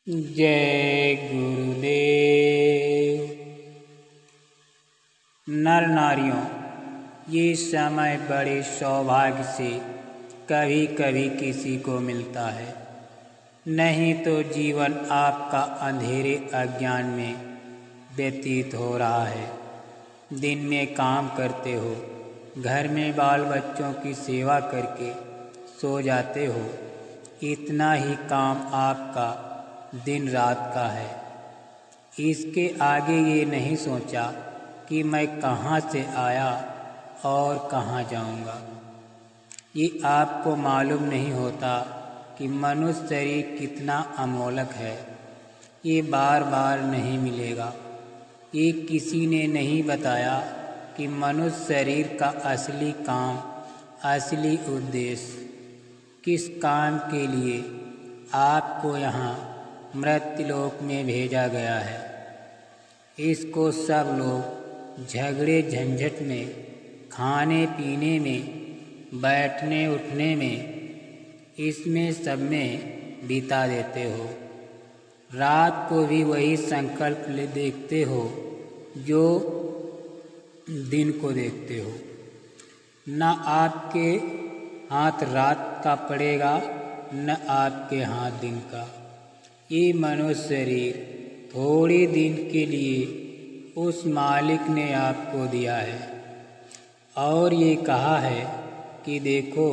जय गुरुदेव। नर नारियों, ये समय बड़े सौभाग्य से कभी कभी किसी को मिलता है, नहीं तो जीवन आपका अंधेरे अज्ञान में व्यतीत हो रहा है। दिन में काम करते हो, घर में बाल बच्चों की सेवा करके सो जाते हो। इतना ही काम आपका दिन रात का है। इसके आगे ये नहीं सोचा कि मैं कहाँ से आया और कहाँ जाऊँगा। ये आपको मालूम नहीं होता कि मनुष्य शरीर कितना अमोलक है। ये बार बार नहीं मिलेगा। ये किसी ने नहीं बताया कि मनुष्य शरीर का असली काम, असली उद्देश्य, किस काम के लिए आपको यहाँ मृत्युलोक में भेजा गया है। इसको सब लोग झगड़े झंझट में, खाने पीने में, बैठने उठने में, इसमें सब में बिता देते हो। रात को भी वही संकल्प ले देखते हो जो दिन को देखते हो। न आपके हाथ रात का पड़ेगा, न आपके हाथ दिन का। ये मनुष्य शरीर थोड़े दिन के लिए उस मालिक ने आपको दिया है और ये कहा है कि देखो,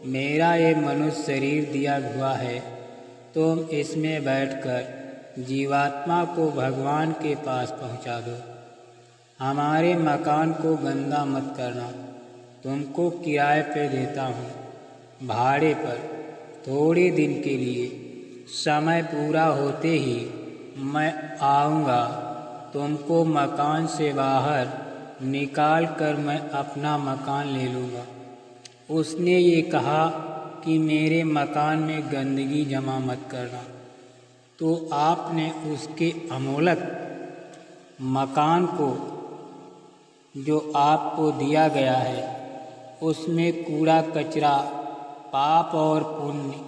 मेरा ये मनुष्य शरीर दिया हुआ है, तुम इसमें बैठकर जीवात्मा को भगवान के पास पहुंचा दो। हमारे मकान को गंदा मत करना। तुमको किराए पे देता हूँ, भाड़े पर, थोड़े दिन के लिए। समय पूरा होते ही मैं आऊँगा, तुमको मकान से बाहर निकाल कर मैं अपना मकान ले लूँगा। उसने ये कहा कि मेरे मकान में गंदगी जमा मत करना। तो आपने उसके अमोलक मकान को, जो आपको दिया गया है, उसमें कूड़ा कचरा, पाप और पुण्य,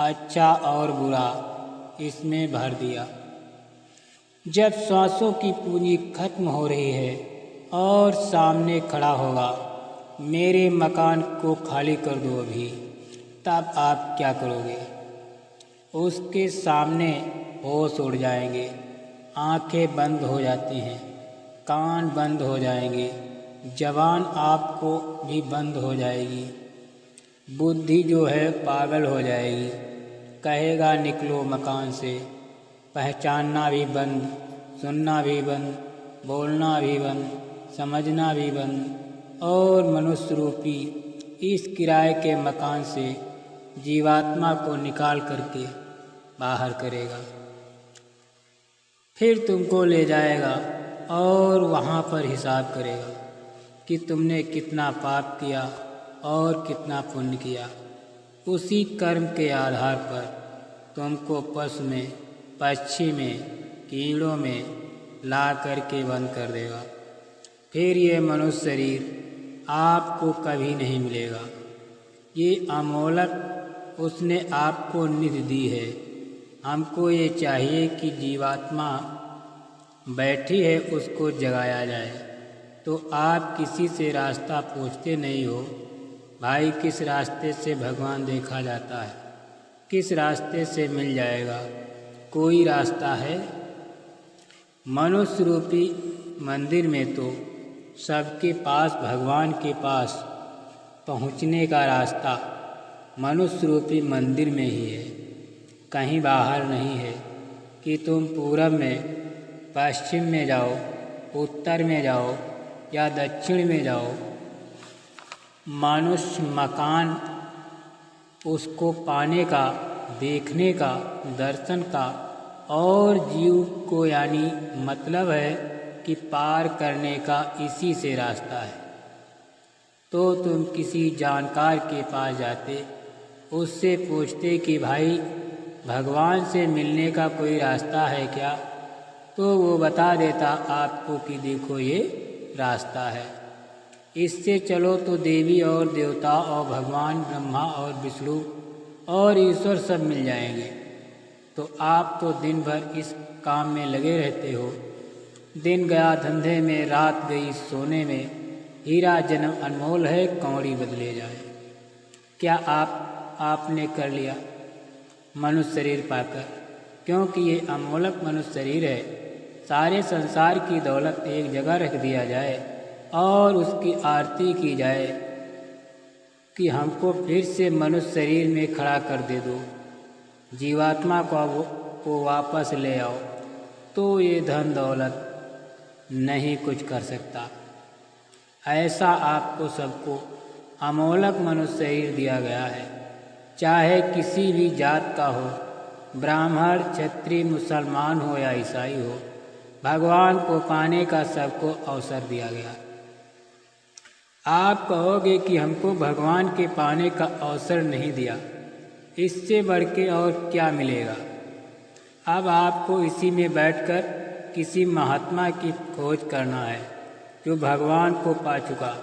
अच्छा और बुरा, इसमें भर दिया। जब सांसों की पूंजी खत्म हो रही है और सामने खड़ा होगा, मेरे मकान को खाली कर दो अभी, तब आप क्या करोगे? उसके सामने होश उड़ जाएंगे, आंखें बंद हो जाती हैं, कान बंद हो जाएंगे, जबान आपको भी बंद हो जाएगी, बुद्धि जो है पागल हो जाएगी। कहेगा निकलो मकान से। पहचानना भी बंद, सुनना भी बंद, बोलना भी बंद, समझना भी बंद, और मनुष्य रूपी इस किराए के मकान से जीवात्मा को निकाल करके बाहर करेगा। फिर तुमको ले जाएगा और वहाँ पर हिसाब करेगा कि तुमने कितना पाप किया और कितना पुण्य किया। उसी कर्म के आधार पर तुमको पशु में, पक्षी में, कीड़ों में ला करके बंद कर देगा। फिर ये मनुष्य शरीर आपको कभी नहीं मिलेगा। ये अमोलक उसने आपको निधि दी है। हमको ये चाहिए कि जीवात्मा बैठी है, उसको जगाया जाए। तो आप किसी से रास्ता पूछते नहीं हो, भाई किस रास्ते से भगवान देखा जाता है, किस रास्ते से मिल जाएगा? कोई रास्ता है? मनुष्य रूपी मंदिर में तो सबके पास भगवान के पास पहुँचने का रास्ता मनुष्य रूपी मंदिर में ही है, कहीं बाहर नहीं है कि तुम पूरब में, पश्चिम में जाओ, उत्तर में जाओ या दक्षिण में जाओ। मनुष्य मकान उसको पाने का, देखने का, दर्शन का, और जीव को यानी मतलब है कि पार करने का इसी से रास्ता है। तो तुम किसी जानकार के पास जाते, उससे पूछते कि भाई भगवान से मिलने का कोई रास्ता है क्या? तो वो बता देता आपको कि देखो ये रास्ता है, इससे चलो तो देवी और देवता और भगवान ब्रह्मा और विष्णु और ईश्वर सब मिल जाएंगे। तो आप तो दिन भर इस काम में लगे रहते हो। दिन गया धंधे में, रात गई सोने में, हीरा जन्म अनमोल है, कौड़ी बदले जाए। क्या आपने कर लिया मनुष्य शरीर पाकर? क्योंकि ये अमोलक मनुष्य शरीर है। सारे संसार की दौलत एक जगह रख दिया जाए और उसकी आरती की जाए कि हमको फिर से मनुष्य शरीर में खड़ा कर दे दो, जीवात्मा को वापस ले आओ, तो ये धन दौलत नहीं कुछ कर सकता। ऐसा आपको सबको अमोलक मनुष्य शरीर दिया गया है, चाहे किसी भी जात का हो, ब्राह्मण, क्षत्रिय, मुसलमान हो या ईसाई हो। भगवान को पाने का सबको अवसर दिया गया। आप कहोगे कि हमको भगवान के पाने का अवसर नहीं दिया, इससे बढ़ के और क्या मिलेगा? अब आपको इसी में बैठकर किसी महात्मा की खोज करना है जो भगवान को पा चुका।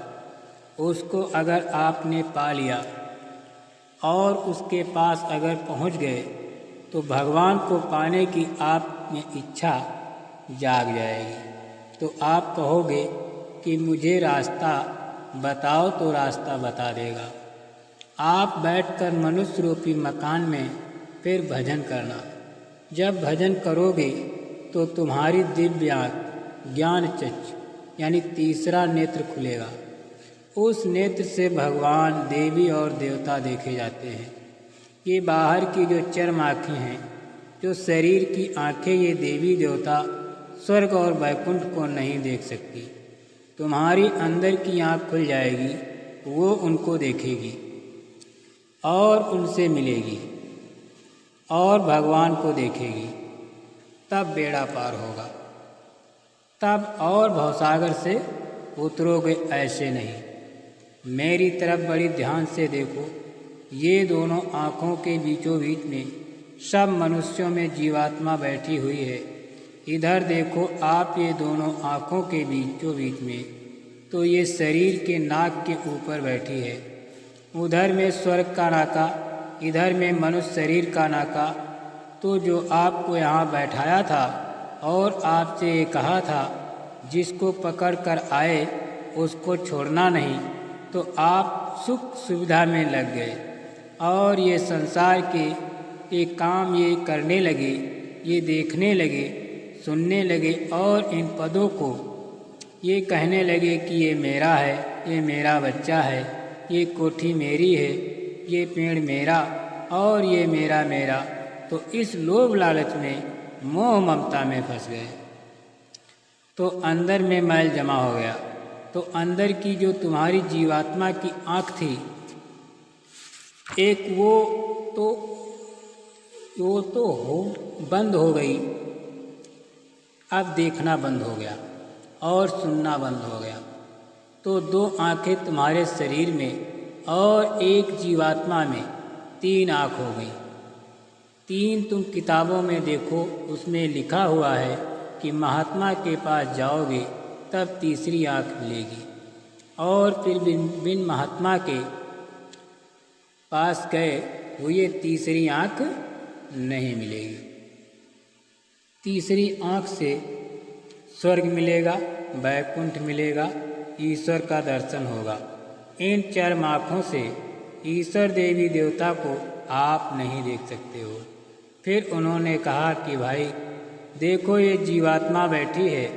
उसको अगर आपने पा लिया और उसके पास अगर पहुंच गए तो भगवान को पाने की आप में इच्छा जाग जाएगी। तो आप कहोगे कि मुझे रास्ता बताओ, तो रास्ता बता देगा। आप बैठकर मनुष्य रूपी मकान में फिर भजन करना। जब भजन करोगे तो तुम्हारी दिव्य ज्ञान चक्षु यानी तीसरा नेत्र खुलेगा। उस नेत्र से भगवान, देवी और देवता देखे जाते हैं। ये बाहर की जो चर्म आँखें हैं, जो शरीर की आँखें, ये देवी देवता स्वर्ग और वैकुंठ को नहीं देख सकती। तुम्हारी अंदर की आँख खुल जाएगी, वो उनको देखेगी और उनसे मिलेगी और भगवान को देखेगी। तब बेड़ा पार होगा, तब और भवसागर से उतरोगे, ऐसे नहीं। मेरी तरफ बड़ी ध्यान से देखो। ये दोनों आँखों के बीचों बीच में सब मनुष्यों में जीवात्मा बैठी हुई है। इधर देखो आप, ये दोनों आँखों के बीचों बीच में तो ये शरीर के नाक के ऊपर बैठी है। उधर में स्वर्ग का नाका, इधर में मनुष्य शरीर का नाका। तो जो आपको यहाँ बैठाया था और आपसे ये कहा था जिसको पकड़ कर आए उसको छोड़ना नहीं, तो आप सुख सुविधा में लग गए और ये संसार के ये काम ये करने लगे, ये देखने लगे, सुनने लगे और इन पदों को ये कहने लगे कि ये मेरा है, ये मेरा बच्चा है, ये कोठी मेरी है, ये पेड़ मेरा और ये मेरा मेरा। तो इस लोभ लालच में, मोह ममता में फंस गए। तो अंदर में मैल जमा हो गया। तो अंदर की जो तुम्हारी जीवात्मा की आँख थी, एक वो तो बंद हो गई। अब देखना बंद हो गया और सुनना बंद हो गया। तो दो आँखें तुम्हारे शरीर में और एक जीवात्मा में 3 आँख हो गई। 3 तुम किताबों में देखो, उसमें लिखा हुआ है कि महात्मा के पास जाओगे तब तीसरी आँख मिलेगी। और फिर बिन महात्मा के पास गए हुए तीसरी आँख नहीं मिलेगी। तीसरी आँख से स्वर्ग मिलेगा, वैकुंठ मिलेगा, ईश्वर का दर्शन होगा। इन 4 आँखों से ईश्वर देवी देवता को आप नहीं देख सकते हो। फिर उन्होंने कहा कि भाई देखो, ये जीवात्मा बैठी है,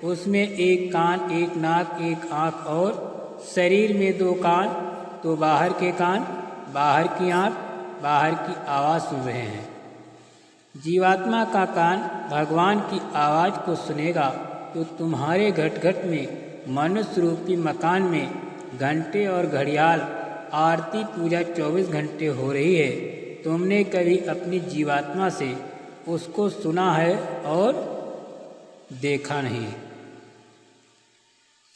उसमें 1 कान, 1 नाक, 1 आँख और शरीर में 2 कान। तो बाहर के कान, बाहर की आँख, बाहर की आवाज़ सुन रहे हैं। जीवात्मा का कान भगवान की आवाज़ को सुनेगा तो तुम्हारे घट घट में मनुष्य रूपी मकान में घंटे और घड़ियाल आरती पूजा 24 घंटे हो रही है। तुमने कभी अपनी जीवात्मा से उसको सुना है और देखा नहीं।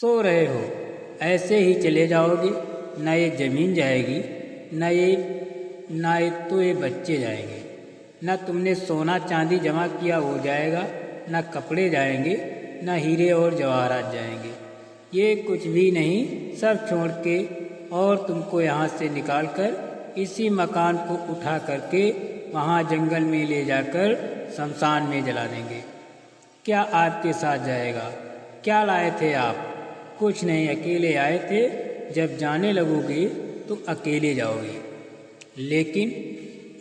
सो रहे हो, ऐसे ही चले जाओगे। न ये जमीन जाएगी, न ये तो ये बच्चे जाएंगे। न तुमने सोना चांदी जमा किया वो जाएगा, न कपड़े जाएंगे, न हीरे और जवाहरात जाएंगे। ये कुछ भी नहीं, सब छोड़ के और तुमको यहाँ से निकाल कर इसी मकान को उठा करके वहाँ जंगल में ले जाकर शमशान में जला देंगे। क्या आपके साथ जाएगा? क्या लाए थे आप? कुछ नहीं, अकेले आए थे। जब जाने लगोगे तो अकेले जाओगे। लेकिन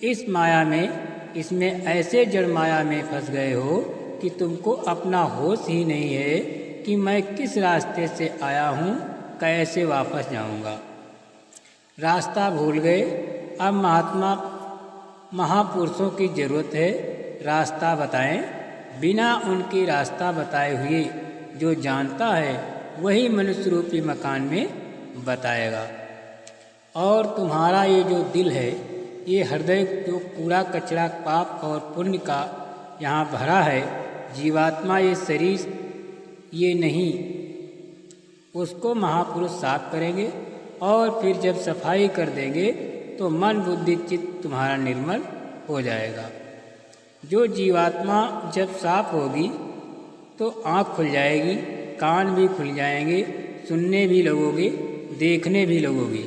इस माया में, इसमें ऐसे जड़ माया में फंस गए हो कि तुमको अपना होश ही नहीं है कि मैं किस रास्ते से आया हूँ, कैसे वापस जाऊँगा। रास्ता भूल गए। अब महापुरुषों की ज़रूरत है, रास्ता बताएं। बिना उनके रास्ता बताए हुए जो जानता है वही मनुष्य रूपी मकान में बताएगा। और तुम्हारा ये जो दिल है, ये हृदय जो कूड़ा कचरा पाप और पुण्य का यहाँ भरा है, जीवात्मा ये शरीर ये नहीं, उसको महापुरुष साफ करेंगे। और फिर जब सफाई कर देंगे तो मन बुद्धि चित्त तुम्हारा निर्मल हो जाएगा। जो जीवात्मा जब साफ होगी तो आँख खुल जाएगी, कान भी खुल जाएंगे, सुनने भी लगोगे, देखने भी लगोगे।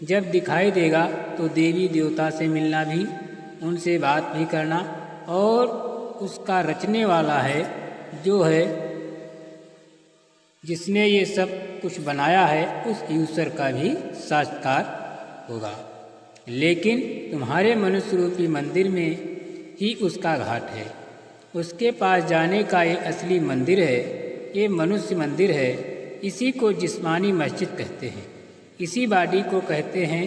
जब दिखाई देगा तो देवी देवता से मिलना भी, उनसे बात भी करना, और उसका रचने वाला है जो है, जिसने ये सब कुछ बनाया है, उस ईश्वर का भी साक्षात्कार होगा। लेकिन तुम्हारे मनुष्य रूपी मंदिर में ही उसका घाट है। उसके पास जाने का ये असली मंदिर है, ये मनुष्य मंदिर है। इसी को जिस्मानी मस्जिद कहते हैं, इसी बॉडी को कहते हैं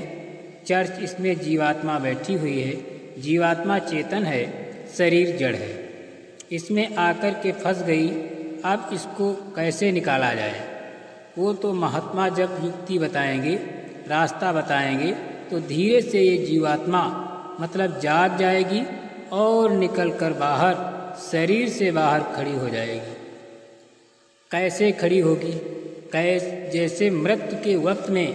चर्च। इसमें जीवात्मा बैठी हुई है। जीवात्मा चेतन है, शरीर जड़ है। इसमें आकर के फंस गई। अब इसको कैसे निकाला जाए, वो तो महात्मा जब युक्ति बताएंगे, रास्ता बताएंगे, तो धीरे से ये जीवात्मा मतलब जाग जाएगी और निकलकर बाहर, शरीर से बाहर खड़ी हो जाएगी। कैसे खड़ी होगी? जैसे मृत्यु के वक्त में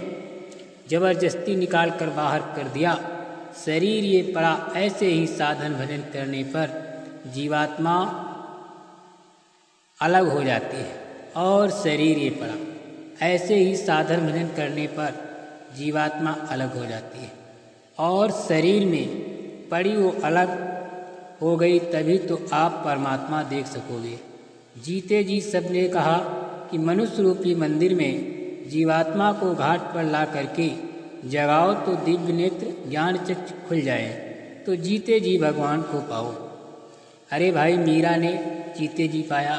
जबरदस्ती निकाल कर बाहर कर दिया, शरीर ये पड़ा। ऐसे ही साधन भजन करने पर जीवात्मा अलग हो जाती है और शरीर ये पड़ा। ऐसे ही साधन भजन करने पर जीवात्मा अलग हो जाती है और शरीर में पड़ी वो अलग हो गई। तभी तो आप परमात्मा देख सकोगे। जीते जी सबने कहा कि मनुष्य रूपी मंदिर में जीवात्मा को घाट पर ला करके जगाओ तो दिव्य नेत्र ज्ञान चक्षु खुल जाए, तो जीते जी भगवान को पाओ। अरे भाई, मीरा ने जीते जी पाया,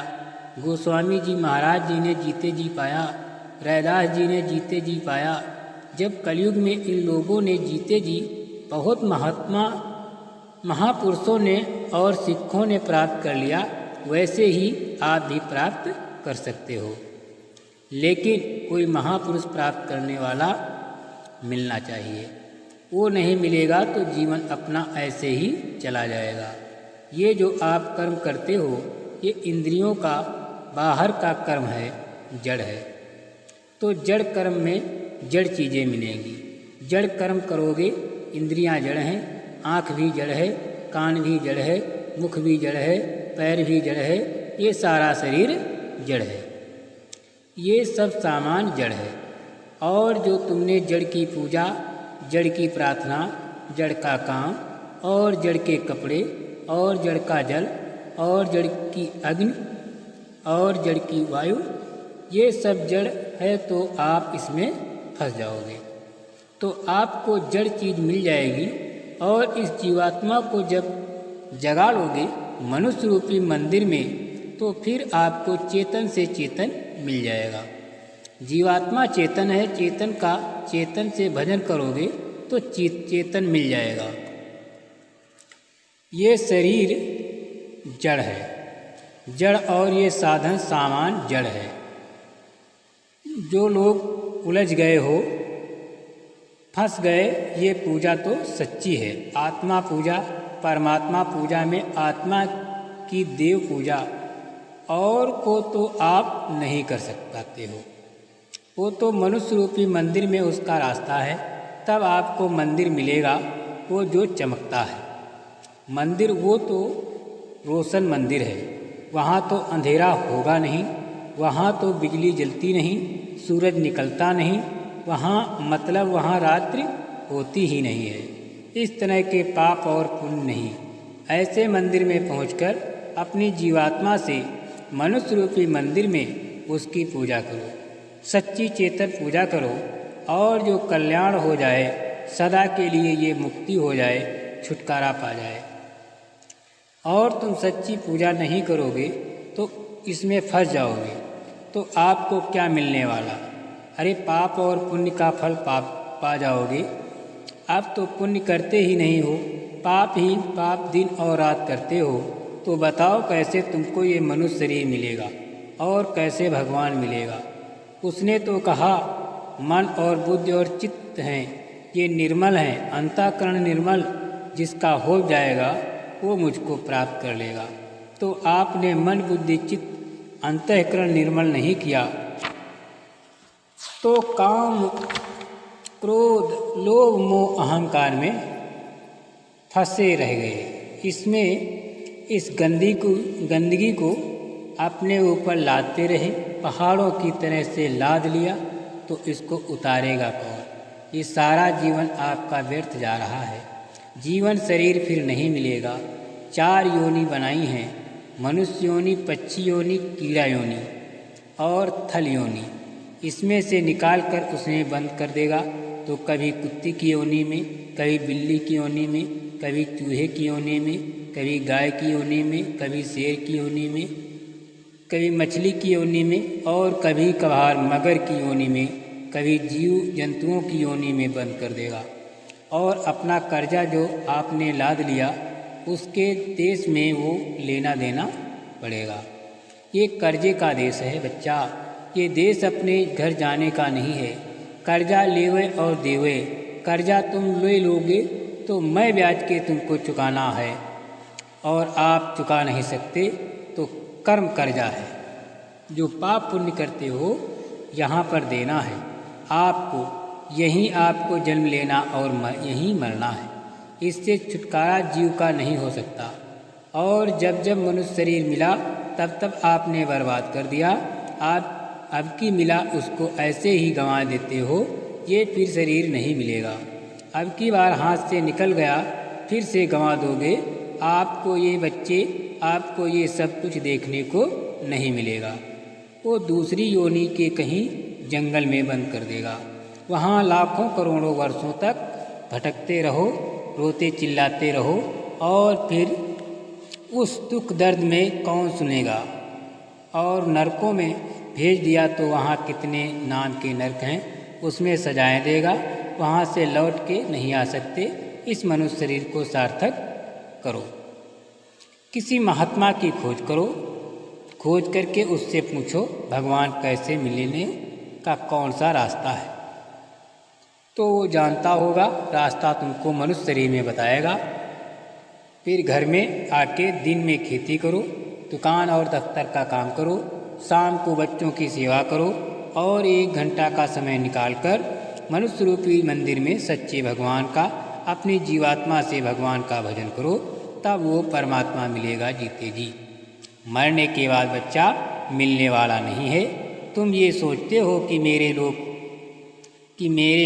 गोस्वामी जी महाराज जी ने जीते जी पाया, रैदास जी ने जीते जी पाया। जब कलयुग में इन लोगों ने जीते जी, बहुत महापुरुषों ने और सिखों ने प्राप्त कर लिया, वैसे ही आप भी प्राप्त कर सकते हो। लेकिन कोई महापुरुष प्राप्त करने वाला मिलना चाहिए। वो नहीं मिलेगा तो जीवन अपना ऐसे ही चला जाएगा। ये जो आप कर्म करते हो, ये इंद्रियों का बाहर का कर्म है, जड़ है। तो जड़ कर्म में जड़ चीज़ें मिलेंगी। जड़ कर्म करोगे, इंद्रियां जड़ हैं, आँख भी जड़ है, कान भी जड़ है, मुख भी जड़ है, पैर भी जड़ है, ये सारा शरीर जड़ है। ये सब सामान जड़ है। और जो तुमने जड़ की पूजा, जड़ की प्रार्थना, जड़ का काम, और जड़ के कपड़े, और जड़ का जल, और जड़ की अग्नि, और जड़ की वायु, ये सब जड़ है, तो आप इसमें फंस जाओगे। तो आपको जड़ चीज़ मिल जाएगी। और इस जीवात्मा को जब जगा लोगे मनुष्य रूपी मंदिर में, तो फिर आपको चेतन से चेतन मिल जाएगा। जीवात्मा चेतन है, चेतन से भजन करोगे तो चेतन मिल जाएगा। ये शरीर जड़ है, जड़, और ये साधन सामान जड़ है। जो लोग उलझ गए हो, फंस गए, ये पूजा तो सच्ची है। आत्मा पूजा, परमात्मा पूजा में आत्मा की देव पूजा और को तो आप नहीं कर पाते हो। वो तो मनुष्य रूपी मंदिर में उसका रास्ता है। तब आपको मंदिर मिलेगा वो जो चमकता है। मंदिर वो तो रोशन मंदिर है। वहाँ तो अंधेरा होगा नहीं, वहाँ तो बिजली जलती नहीं, सूरज निकलता नहीं, वहाँ रात्रि होती ही नहीं है। इस तरह के पाप और पुण्य नहीं। ऐसे मंदिर में पहुंचकर अपनी जीवात्मा से मनुष्य रूपी मंदिर में उसकी पूजा करो, सच्ची चेतन पूजा करो, और जो कल्याण हो जाए, सदा के लिए ये मुक्ति हो जाए, छुटकारा पा जाए। और तुम सच्ची पूजा नहीं करोगे तो इसमें फंस जाओगे, तो आपको क्या मिलने वाला? अरे पाप और पुण्य का फल पा जाओगे। अब तो पुण्य करते ही नहीं हो, पाप ही पाप दिन और रात करते हो, तो बताओ कैसे तुमको ये मनुष्य शरीर मिलेगा और कैसे भगवान मिलेगा? उसने तो कहा मन और बुद्धि और चित्त हैं, ये निर्मल हैं, अंतःकरण निर्मल जिसका हो जाएगा वो मुझको प्राप्त कर लेगा। तो आपने मन बुद्धि चित्त अंतःकरण निर्मल नहीं किया, तो काम क्रोध लोभ मोह अहंकार में फंसे रह गए। इसमें इस गंदगी को अपने ऊपर लादते रहे, पहाड़ों की तरह से लाद लिया तो इसको उतारेगा कौन? ये सारा जीवन आपका व्यर्थ जा रहा है। जीवन शरीर फिर नहीं मिलेगा। 4 योनि बनाई हैं, मनुष्य योनि, पक्षी योनि, कीड़ा योनि और थल योनि। इसमें से निकाल कर उसमें बंद कर देगा, तो कभी कुत्ते की योनि में, कभी बिल्ली की योनि में, कभी चूहे की योनि में, कभी गाय की योनि में, कभी शेर की योनि में, कभी मछली की योनि में, और कभी कभार मगर की योनि में, कभी जीव जंतुओं की योनि में बंद कर देगा। और अपना कर्जा जो आपने लाद लिया उसके देश में वो लेना देना पड़ेगा। ये कर्जे का देश है बच्चा, ये देश अपने घर जाने का नहीं है। कर्जा लेवे और देवे, कर्जा तुम ले लोगे तो मैं ब्याज के तुमको चुकाना है, और आप चुका नहीं सकते तो कर्म कर्जा है। जो पाप पुण्य करते हो यहाँ पर देना है आपको, यहीं आपको जन्म लेना और यहीं मरना है। इससे छुटकारा जीव का नहीं हो सकता। और जब जब मनुष्य शरीर मिला तब तब आपने बर्बाद कर दिया। आप अब की मिला उसको ऐसे ही गंवा देते हो, ये फिर शरीर नहीं मिलेगा। अब की बार हाथ से निकल गया फिर से गंवा दोगे। आपको ये बच्चे, आपको ये सब कुछ देखने को नहीं मिलेगा। वो दूसरी योनि के कहीं जंगल में बंद कर देगा। वहाँ लाखों करोड़ों वर्षों तक भटकते रहो, रोते चिल्लाते रहो, और फिर उस दुख दर्द में कौन सुनेगा? और नरकों में भेज दिया तो वहाँ कितने नाम के नरक हैं, उसमें सजाएं देगा, वहाँ से लौट के नहीं आ सकते। इस मनुष्य शरीर को सार्थक करो। किसी महात्मा की खोज करो, खोज करके उससे पूछो भगवान कैसे मिलने का कौन सा रास्ता है, तो वो जानता होगा रास्ता, तुमको मनुष्य शरीर में बताएगा। फिर घर में आके दिन में खेती करो, दुकान और दफ्तर का काम करो, शाम को बच्चों की सेवा करो, और 1 घंटा का समय निकालकर मनुष्य रूपी मंदिर में सच्चे भगवान का, अपनी जीवात्मा से भगवान का भजन करो, तब वो परमात्मा मिलेगा जीते जी। मरने के बाद बच्चा मिलने वाला नहीं है। तुम ये सोचते हो कि मेरे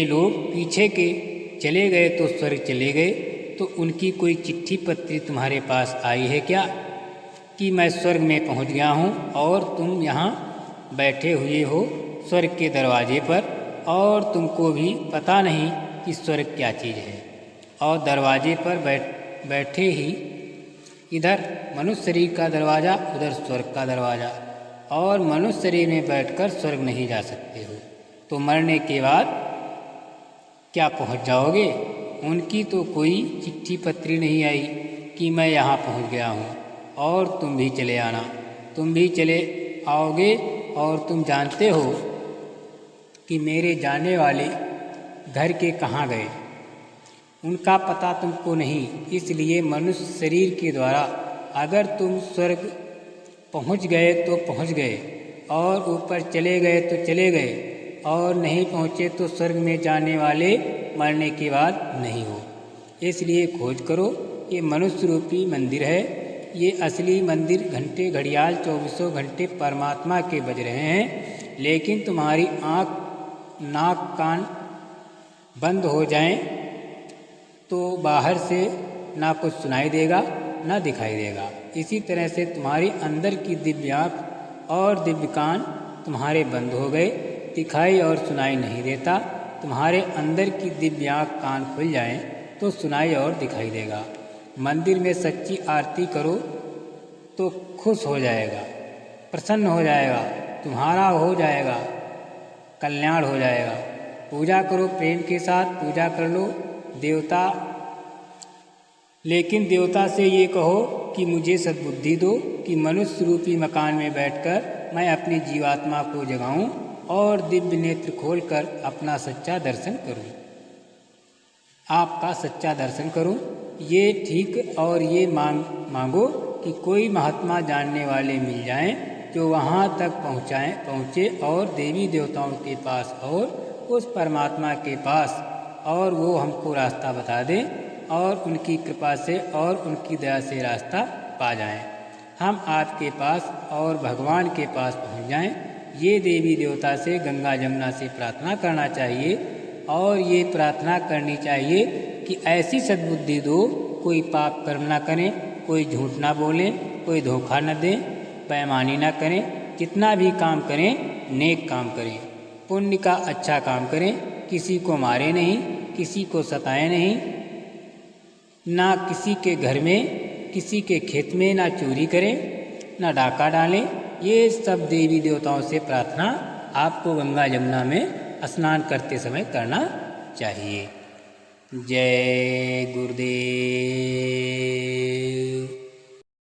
लोग पीछे के चले गए तो स्वर्ग चले गए, तो उनकी कोई चिट्ठी पत्री तुम्हारे पास आई है क्या कि मैं स्वर्ग में पहुंच गया हूं, और तुम यहाँ बैठे हुए हो स्वर्ग के दरवाजे पर, और तुमको भी पता नहीं कि स्वर्ग क्या चीज़ है। और दरवाजे पर बैठे ही इधर मनुष्य शरीर का दरवाज़ा, उधर स्वर्ग का दरवाज़ा, और मनुष्य शरीर में बैठकर स्वर्ग नहीं जा सकते हो, तो मरने के बाद क्या पहुंच जाओगे? उनकी तो कोई चिट्ठी पत्री नहीं आई कि मैं यहाँ पहुँच गया हूँ और तुम भी चले आना। तुम भी चले आओगे, और तुम जानते हो कि मेरे जाने वाले घर के कहाँ गए, उनका पता तुमको नहीं। इसलिए मनुष्य शरीर के द्वारा अगर तुम स्वर्ग पहुँच गए तो पहुँच गए, और ऊपर चले गए तो चले गए, और नहीं पहुँचे तो स्वर्ग में जाने वाले मरने के बाद नहीं हो। इसलिए खोज करो। ये मनुष्य रूपी मंदिर है, ये असली मंदिर घंटे घड़ियाल 24 घंटे परमात्मा के बज रहे हैं, लेकिन तुम्हारी आँख नाक कान बंद हो जाएं तो बाहर से ना कुछ सुनाई देगा ना दिखाई देगा। इसी तरह से तुम्हारी अंदर की दिव्य आँख और दिव्य कान तुम्हारे बंद हो गए, दिखाई और सुनाई नहीं देता। तुम्हारे अंदर की दिव्य आँख कान खुल जाएं तो सुनाई और दिखाई देगा। मंदिर में सच्ची आरती करो तो खुश हो जाएगा, प्रसन्न हो जाएगा, तुम्हारा हो जाएगा, कल्याण हो जाएगा। पूजा करो प्रेम के साथ, पूजा कर लो देवता, लेकिन देवता से ये कहो कि मुझे सद्बुद्धि दो कि मनुष्य रूपी मकान में बैठकर मैं अपनी जीवात्मा को जगाऊं और दिव्य नेत्र खोलकर अपना सच्चा दर्शन करूं, आपका सच्चा दर्शन करूं। ये ठीक और ये मांगो कि कोई महात्मा जानने वाले मिल जाएं जो वहाँ तक पहुँचे और देवी देवताओं के पास और उस परमात्मा के पास, और वो हमको रास्ता बता दें और उनकी कृपा से और उनकी दया से रास्ता पा जाएं। हम आपके पास और भगवान के पास पहुँच जाएं। ये देवी देवता से, गंगा जमुना से प्रार्थना करना चाहिए और ये प्रार्थना करनी चाहिए कि ऐसी सद्बुद्धि दो, कोई पाप कर्म ना करें, कोई झूठ ना बोलें, कोई धोखा न दें, बेईमानी ना करें, जितना भी काम करें नेक काम करें, पुण्य का अच्छा काम करें, किसी को मारे नहीं, किसी को सताएं नहीं, ना किसी के घर में, किसी के खेत में ना चोरी करें, ना डाका डालें। ये सब देवी देवताओं से प्रार्थना आपको गंगा जमुना में स्नान करते समय करना चाहिए। जय गुरुदेव।